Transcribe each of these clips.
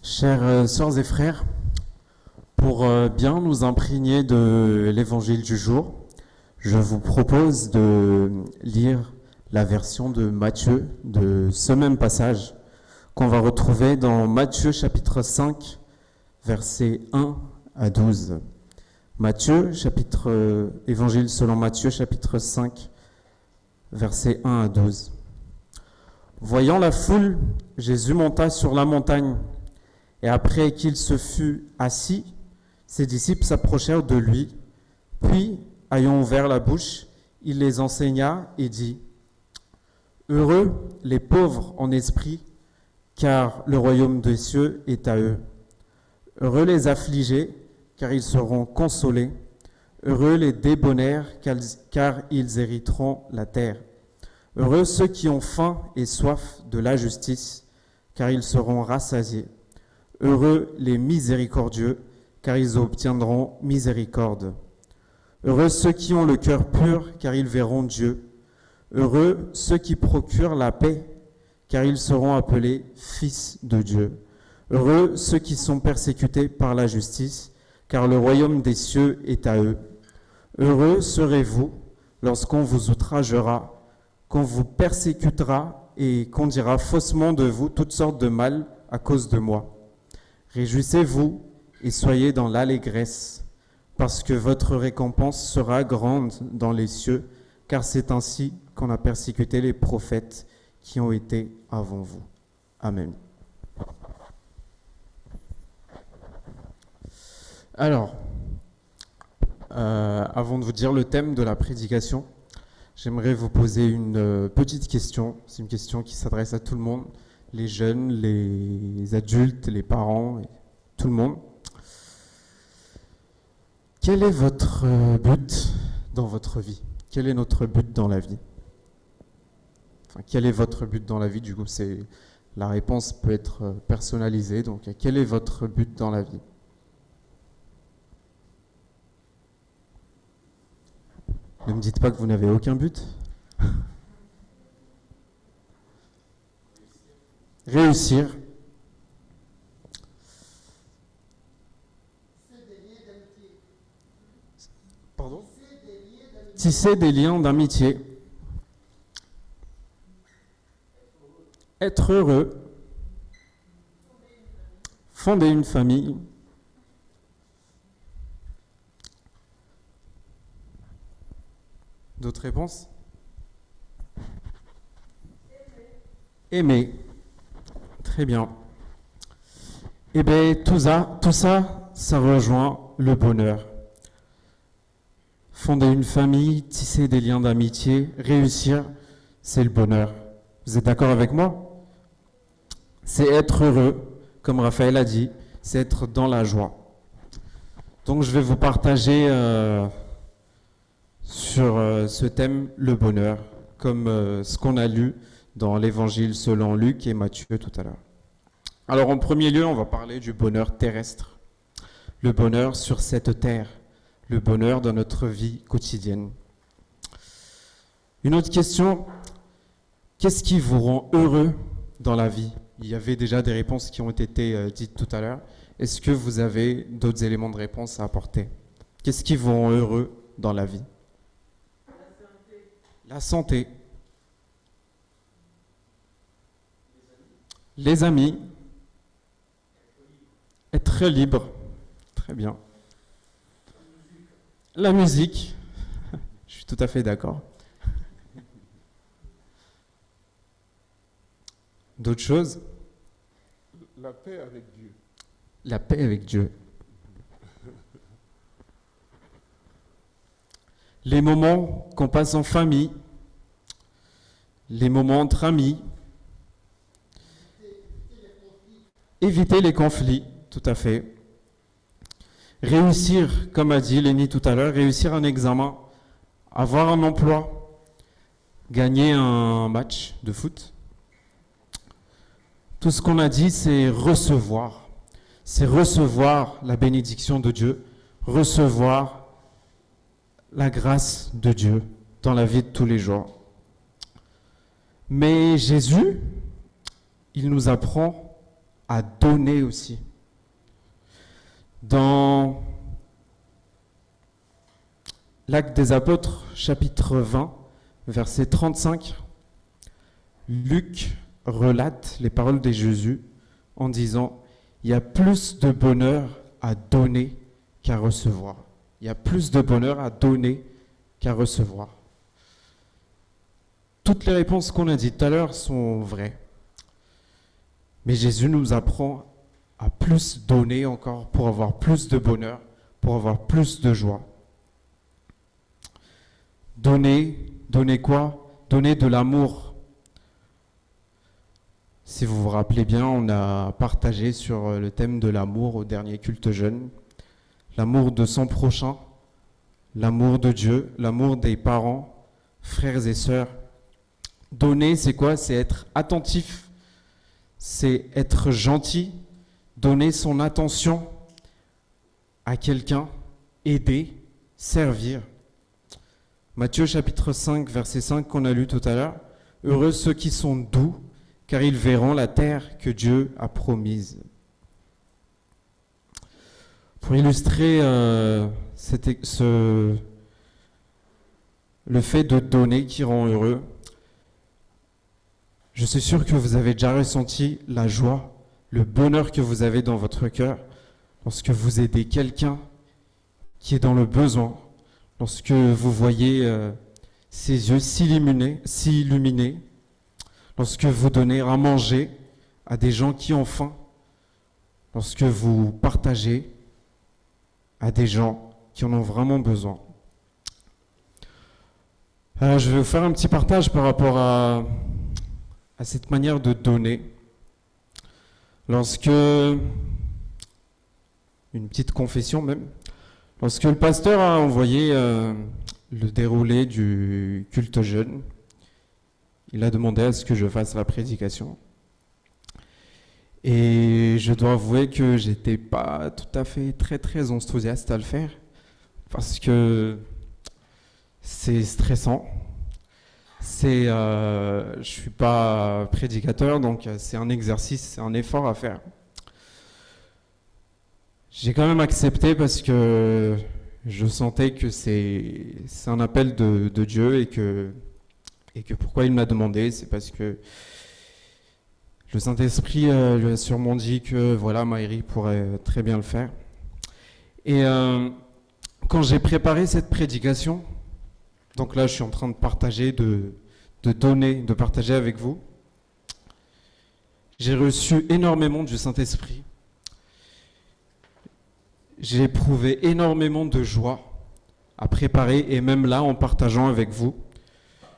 Chères sœurs et frères, pour bien nous imprégner de l'évangile du jour, je vous propose de lire la version de Matthieu de ce même passage qu'on va retrouver dans Matthieu chapitre 5, versets 1 à 12. Évangile selon Matthieu chapitre 5, versets 1 à 12. Voyant la foule, Jésus monta sur la montagne, et après qu'il se fut assis, ses disciples s'approchèrent de lui, puis, ayant ouvert la bouche, il les enseigna et dit : Heureux les pauvres en esprit, car le royaume des cieux est à eux. Heureux les affligés, car ils seront consolés. Heureux les débonnaires, car ils hériteront la terre. Heureux ceux qui ont faim et soif de la justice, car ils seront rassasiés. Heureux les miséricordieux, car ils obtiendront miséricorde. Heureux ceux qui ont le cœur pur, car ils verront Dieu. Heureux ceux qui procurent la paix, car ils seront appelés fils de Dieu. Heureux ceux qui sont persécutés par la justice, car le royaume des cieux est à eux. Heureux serez-vous lorsqu'on vous outragera, qu'on vous persécutera et qu'on dira faussement de vous toutes sortes de mal à cause de moi. Réjouissez-vous et soyez dans l'allégresse, parce que votre récompense sera grande dans les cieux, car c'est ainsi qu'on a persécuté les prophètes qui ont été avant vous. Amen. Alors, avant de vous dire le thème de la prédication, j'aimerais vous poser une petite question. C'est une question qui s'adresse à tout le monde, les jeunes, les adultes, les parents, tout le monde. Quel est votre but dans votre vie ? Quel est notre but dans la vie ? Enfin, quel est votre but dans la vie ? Du coup, la réponse peut être personnalisée. Donc, quel est votre but dans la vie ? Ne me dites pas que vous n'avez aucun but. Réussir. Pardon ? Tisser des liens d'amitié. Être heureux. Fonder une famille. D'autres réponses ? Aimer. Très bien. Eh bien, tout ça, ça rejoint le bonheur. Fonder une famille, tisser des liens d'amitié, réussir, c'est le bonheur. Vous êtes d'accord avec moi ? C'est être heureux, comme Raphaël a dit, c'est être dans la joie. Donc je vais vous partager sur ce thème, le bonheur, comme ce qu'on a lu dans l'Évangile selon Luc et Matthieu tout à l'heure. Alors en premier lieu, on va parler du bonheur terrestre, le bonheur sur cette terre, le bonheur dans notre vie quotidienne. Une autre question, qu'est-ce qui vous rend heureux dans la vie ? Il y avait déjà des réponses qui ont été dites tout à l'heure. Est-ce que vous avez d'autres éléments de réponse à apporter ? Qu'est-ce qui vous rend heureux dans la vie ? La santé. Les amis. Être libre. Très bien. La musique. Je suis tout à fait d'accord. D'autres choses ? La paix avec Dieu. La paix avec Dieu. Les moments qu'on passe en famille, les moments entre amis, éviter les conflits, tout à fait. Réussir, comme a dit Lénie tout à l'heure, réussir un examen, avoir un emploi, gagner un match de foot. Tout ce qu'on a dit, c'est recevoir la bénédiction de Dieu, recevoir la grâce de Dieu dans la vie de tous les jours. Mais Jésus, il nous apprend à donner aussi. Dans l'Acte des Apôtres, chapitre 20, verset 35, Luc relate les paroles de Jésus en disant « Il y a plus de bonheur à donner qu'à recevoir. » Il y a plus de bonheur à donner qu'à recevoir. Toutes les réponses qu'on a dites tout à l'heure sont vraies. Mais Jésus nous apprend à plus donner encore pour avoir plus de bonheur, pour avoir plus de joie. Donner quoi? Donner de l'amour. Si vous vous rappelez bien, on a partagé sur le thème de l'amour au dernier culte jeune. L'amour de son prochain, l'amour de Dieu, l'amour des parents, frères et sœurs. Donner, c'est quoi? C'est être attentif, c'est être gentil, donner son attention à quelqu'un, aider, servir. Matthieu chapitre 5, verset 5 qu'on a lu tout à l'heure. « Heureux ceux qui sont doux, car ils verront la terre que Dieu a promise. » Pour illustrer le fait de donner qui rend heureux, je suis sûr que vous avez déjà ressenti la joie, le bonheur que vous avez dans votre cœur lorsque vous aidez quelqu'un qui est dans le besoin, lorsque vous voyez ses yeux s'illuminer, lorsque vous donnez à manger à des gens qui ont faim, lorsque vous partagez à des gens qui en ont vraiment besoin. Je vais vous faire un petit partage par rapport à cette manière de donner. Une petite confession même, lorsque le pasteur a envoyé le déroulé du culte jeune, il a demandé à ce que je fasse la prédication. Et je dois avouer que j'étais pas tout à fait très enthousiaste à le faire, parce que c'est stressant. Je suis pas prédicateur, donc c'est un exercice, c'est un effort à faire. J'ai quand même accepté parce que je sentais que c'est un appel de Dieu et que pourquoi il m'a demandé, c'est parce que le Saint-Esprit lui a sûrement dit que voilà, Maëri pourrait très bien le faire. Et quand j'ai préparé cette prédication, donc là je suis en train de partager, de donner, de partager avec vous, j'ai reçu énormément du Saint-Esprit. J'ai éprouvé énormément de joie à préparer et même là en partageant avec vous.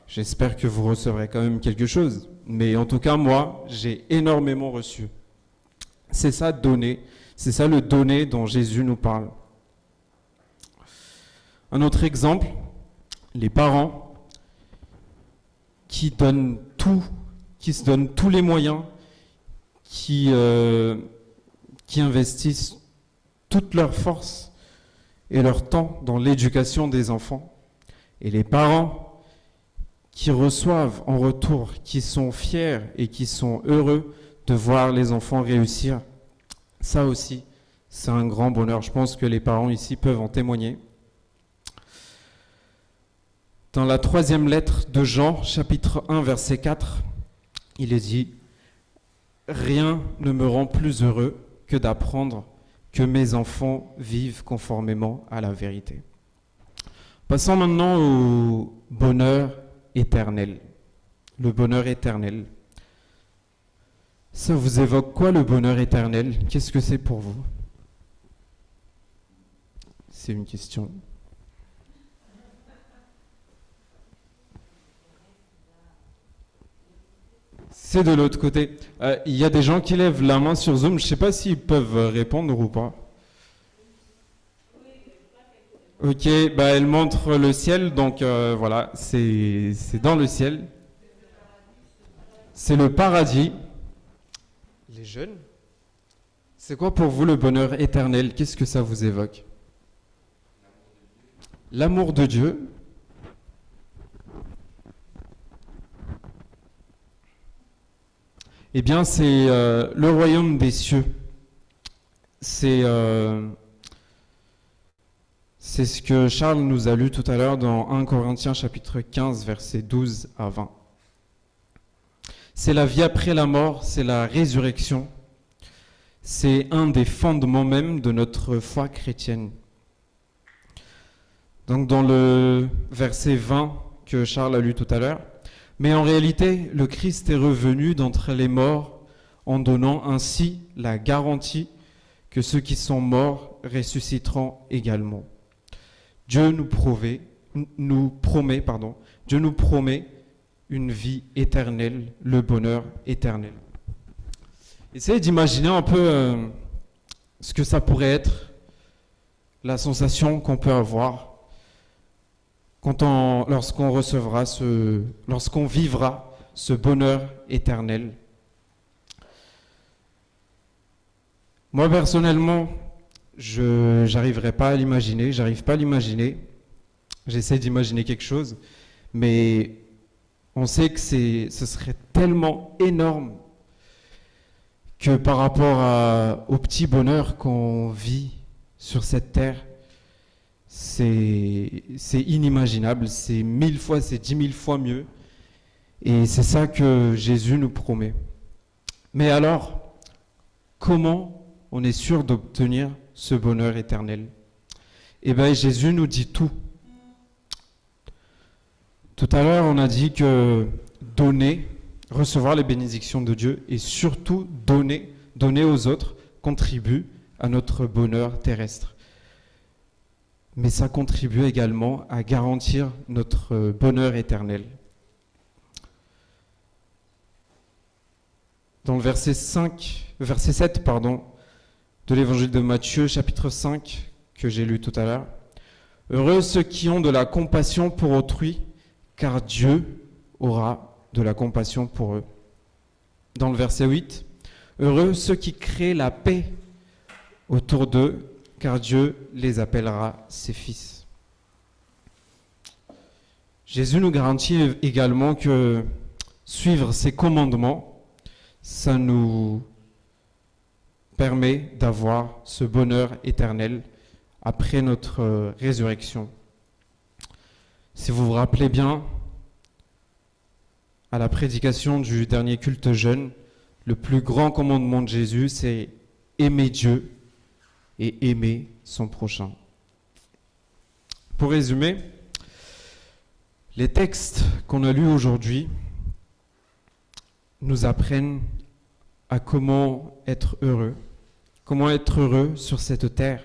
J'espère que vous recevrez quand même quelque chose. Mais en tout cas, moi, j'ai énormément reçu. C'est ça donner. C'est ça le donner dont Jésus nous parle. Un autre exemple, les parents qui donnent tout, qui se donnent tous les moyens, qui investissent toute leur force et leur temps dans l'éducation des enfants. Et les parents qui reçoivent en retour, qui sont fiers et qui sont heureux de voir les enfants réussir. Ça aussi, c'est un grand bonheur. Je pense que les parents ici peuvent en témoigner. Dans la 3e lettre de Jean, chapitre 1, verset 4, il est dit « Rien ne me rend plus heureux que d'apprendre que mes enfants vivent conformément à la vérité. » Passons maintenant au bonheur éternel. Le bonheur éternel. Ça vous évoque quoi, le bonheur éternel? Qu'est-ce que c'est pour vous? C'est une question. C'est de l'autre côté. Il y a des gens qui lèvent la main sur Zoom. Je ne sais pas s'ils peuvent répondre ou pas. Ok, elle montre le ciel, donc voilà, c'est dans le ciel. C'est le paradis. Les jeunes, c'est quoi pour vous le bonheur éternel? Qu'est-ce que ça vous évoque? L'amour de Dieu. Eh bien, c'est le royaume des cieux. C'est ce que Charles nous a lu tout à l'heure dans 1 Corinthiens chapitre 15, versets 12 à 20. C'est la vie après la mort, c'est la résurrection. C'est un des fondements même de notre foi chrétienne. Donc dans le verset 20 que Charles a lu tout à l'heure, mais en réalité, le Christ est revenu d'entre les morts en donnant ainsi la garantie que ceux qui sont morts ressusciteront également. Dieu nous promet une vie éternelle, le bonheur éternel. Essayez d'imaginer un peu ce que ça pourrait être, la sensation qu'on peut avoir lorsqu'on vivra ce bonheur éternel. Moi personnellement, j'arrive pas à l'imaginer. J'essaie d'imaginer quelque chose, mais on sait que ce serait tellement énorme que par rapport au petit bonheur qu'on vit sur cette terre, c'est inimaginable, c'est 1000 fois, c'est 10 000 fois mieux. Et c'est ça que Jésus nous promet. Mais alors, comment on est sûr d'obtenir ce bonheur éternel? Eh bien, Jésus nous dit tout. Tout à l'heure, on a dit que donner, recevoir les bénédictions de Dieu et surtout donner aux autres contribue à notre bonheur terrestre. Mais ça contribue également à garantir notre bonheur éternel. Dans le verset 7 de l'évangile de Matthieu, chapitre 5, que j'ai lu tout à l'heure. « Heureux ceux qui ont de la compassion pour autrui, car Dieu aura de la compassion pour eux. » Dans le verset 8, « Heureux ceux qui créent la paix autour d'eux, car Dieu les appellera ses fils. » Jésus nous garantit également que suivre ses commandements, ça nous permet d'avoir ce bonheur éternel après notre résurrection. Si vous vous rappelez bien, à la prédication du dernier culte jeune, le plus grand commandement de Jésus, c'est aimer Dieu et aimer son prochain. Pour résumer, les textes qu'on a lus aujourd'hui nous apprennent à comment être heureux sur cette terre.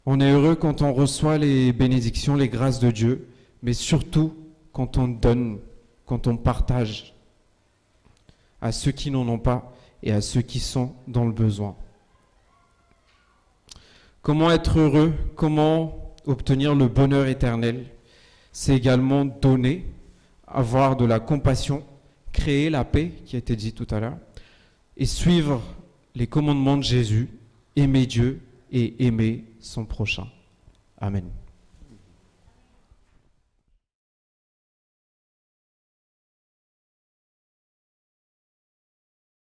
On est heureux quand on reçoit les bénédictions, les grâces de Dieu, mais surtout quand on donne, quand on partage à ceux qui n'en ont pas et à ceux qui sont dans le besoin. Comment être heureux? Comment obtenir le bonheur éternel? C'est également donner, avoir de la compassion, créer la paix, qui a été dit tout à l'heure, et suivre les commandements de Jésus, aimer Dieu et aimer son prochain. Amen.